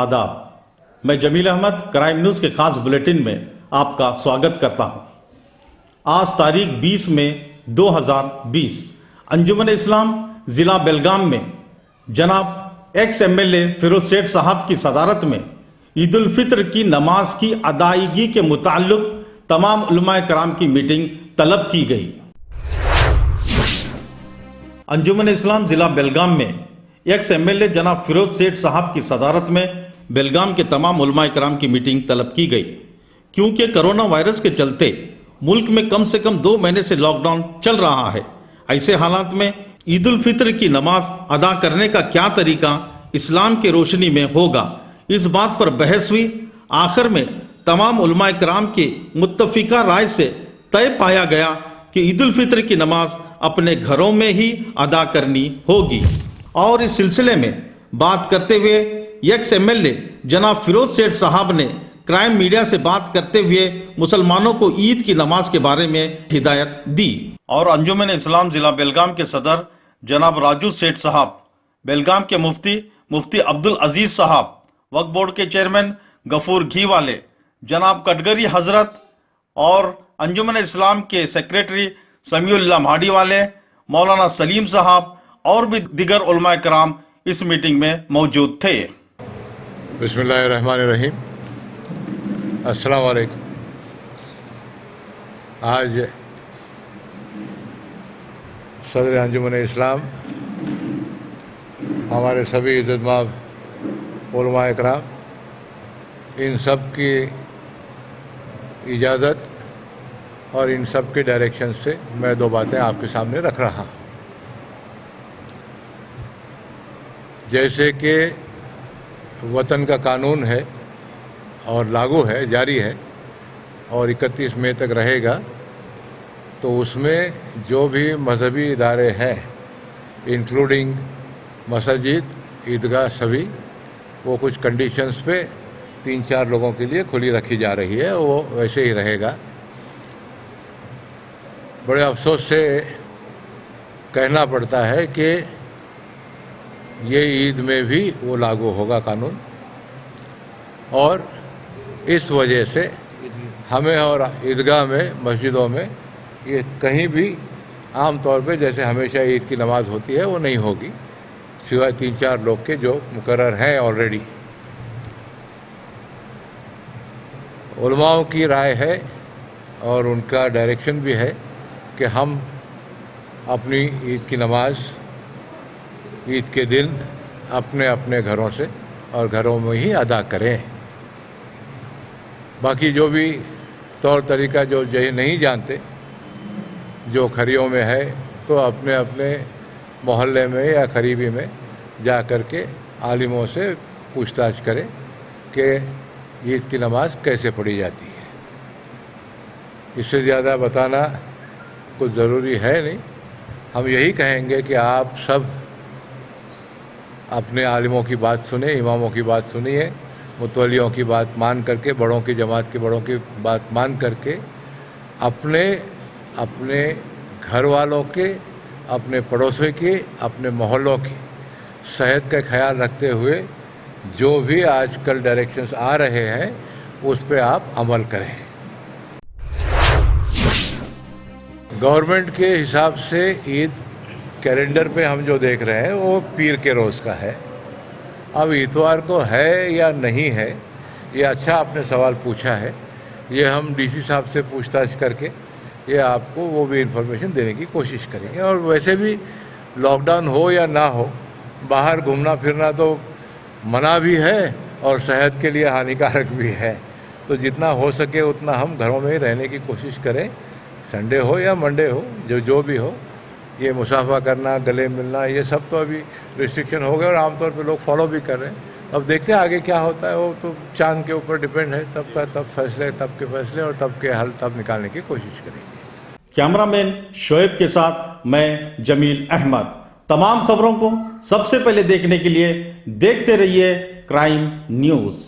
آداب، میں جمیل Ahmad crime news کے خاص بلیٹن میں آپ کا سواگت کرتا ہوں۔ آج تاریخ 20 مئی 2020 انجمن اسلام ضلع بیلگام میں جناب ex M L A Feroz Seth صاحب کی صدارت میں عید الفطر کی نماز کی ادائیگی کے متعلق تمام علماء کرام کی میٹنگ طلب کی گئی۔ انجمن اسلام ضلع بیلگام میں ایکس ایم ایل اے جناب فیروز سیٹھ صاحب کی صدارت میں بیلگام کے تمام علماء کرام کی میٹنگ طلب کی گئی، کیونکہ کرونا وائرس کے چلتے ملک میں کم سے کم 2 مہینے سے لاک ڈاؤن چل رہا ہے۔ ایسے حالات میں عید الفطر کی نماز ادا کرنے کا کیا طریقہ اسلام کی روشنی میں ہوگا، اس بات پر بحث ہوئی۔ آخر میں تمام علماء کرام کی متفقہ رائے سے طے پایا گیا کہ عید الفطر کی نماز اپنے گھروں میں ہی ادا کرنی ہوگی۔ اور اس سلسلے میں بات کرتے ہوئے ایکس ایم ایل اے جناب فیروز سیٹھ صاحب نے کرائم میڈیا سے بات کرتے ہوئے مسلمانوں کو عید کی نماز کے بارے میں ہدایت دی۔ اور انجمن اسلام ضلع بیلگام کے صدر جناب راجو سیٹھ صاحب، بیلگام کے مفتی عبدالعزیز صاحب، وقف بورڈ کے چیئرمین غفور گھی والے، جناب کٹگری حضرت اور انجمن اسلام کے سیکریٹری سمیع اللہ مہاڑی والے، مولانا سلیم صاحب اور بھی دیگر علماء کرام اس میٹنگ میں موجود تھے۔ بسم اللہ الرحمن الرحیم۔ السلام علیکم۔ آج صدر انجمن اسلام، ہمارے سبھی عزت مآب علماء کرام، ان سب کی اجازت اور ان سب کے ڈائریکشن سے میں 2 باتیں آپ کے سامنے رکھ رہا ہوں۔ جیسے کہ وطن کا قانون ہے اور لاگو ہے، جاری ہے اور 31 مئی تک رہے گا، تو اس میں جو بھی مذہبی ادارے ہیں انکلوڈنگ مساجد، عیدگاہ، سبھی وہ کچھ کنڈیشنز پہ 3-4 لوگوں کے لیے کھلی رکھی جا رہی ہے، وہ ویسے ہی رہے گا۔ بڑے افسوس سے کہنا پڑتا ہے کہ یہ عید میں بھی وہ لاگو ہوگا قانون، اور اس وجہ سے ہمیں اور عیدگاہ میں، مسجدوں میں یہ کہیں بھی عام طور پہ جیسے ہمیشہ عید کی نماز ہوتی ہے وہ نہیں ہوگی، سوائے 3-4 لوگ کے جو مقرر ہیں آلریڈی۔ علماؤں کی رائے ہے اور ان کا ڈائریکشن بھی ہے کہ ہم اپنی عید کی نماز عید کے دن اپنے اپنے گھروں سے اور گھروں میں ہی ادا کریں۔ باقی جو بھی طور طریقہ جو نہیں جانتے، جو کھریوں میں ہے، تو اپنے اپنے محلے میں یا قریبی میں جا کر کے عالموں سے پوچھ تاچھ کریں کہ عید کی نماز کیسے پڑھی جاتی ہے۔ اس سے زیادہ بتانا کچھ ضروری ہے نہیں۔ ہم یہی کہیں گے کہ آپ سب اپنے عالموں کی بات سنیں، اماموں کی بات سنیے، متولیوں کی بات مان کر کے، بڑوں کی جماعت کے بڑوں کی بات مان کر کے اپنے گھر والوں کے، اپنے پڑوسوں کے، اپنے محلوں کی صحت کا خیال رکھتے ہوئے جو بھی آج کل ڈائریکشنز آ رہے ہیں اس پہ آپ عمل کریں۔ گورنمنٹ کے حساب سے عید کیلنڈر پہ ہم جو دیکھ رہے ہیں وہ پیر کے روز کا ہے۔ اب اتوار کو ہے یا نہیں ہے، یہ اچھا آپ نے سوال پوچھا ہے۔ یہ ہم ڈی سی صاحب سے پوچھ تاچھ کر کے یہ آپ کو وہ بھی انفارمیشن دینے کی کوشش کریں گے۔ اور ویسے بھی لاک ڈاؤن ہو یا نہ ہو، باہر گھومنا پھرنا تو منع بھی ہے اور صحت کے لیے ہانیکارک بھی ہے، تو جتنا ہو سکے اتنا ہم گھروں میں ہی رہنے کی کوشش کریں۔ سنڈے ہو یا منڈے ہو، جو بھی ہو، یہ مسافہ کرنا، گلے ملنا، یہ سب تو ابھی ریسٹرکشن ہو گئے اور عام طور پہ لوگ فالو بھی کر رہے ہیں۔ اب دیکھتے ہیں آگے کیا ہوتا ہے، وہ تو چاند کے اوپر ڈیپینڈ ہے، تب کا تب فیصلے، تب کے فیصلے اور تب کے حل تب نکالنے کی کوشش کریں گے۔ کیمرہ مین شعیب کے ساتھ میں جمیل احمد۔ تمام خبروں کو سب سے پہلے دیکھنے کے لیے دیکھتے رہیے کرائم نیوز۔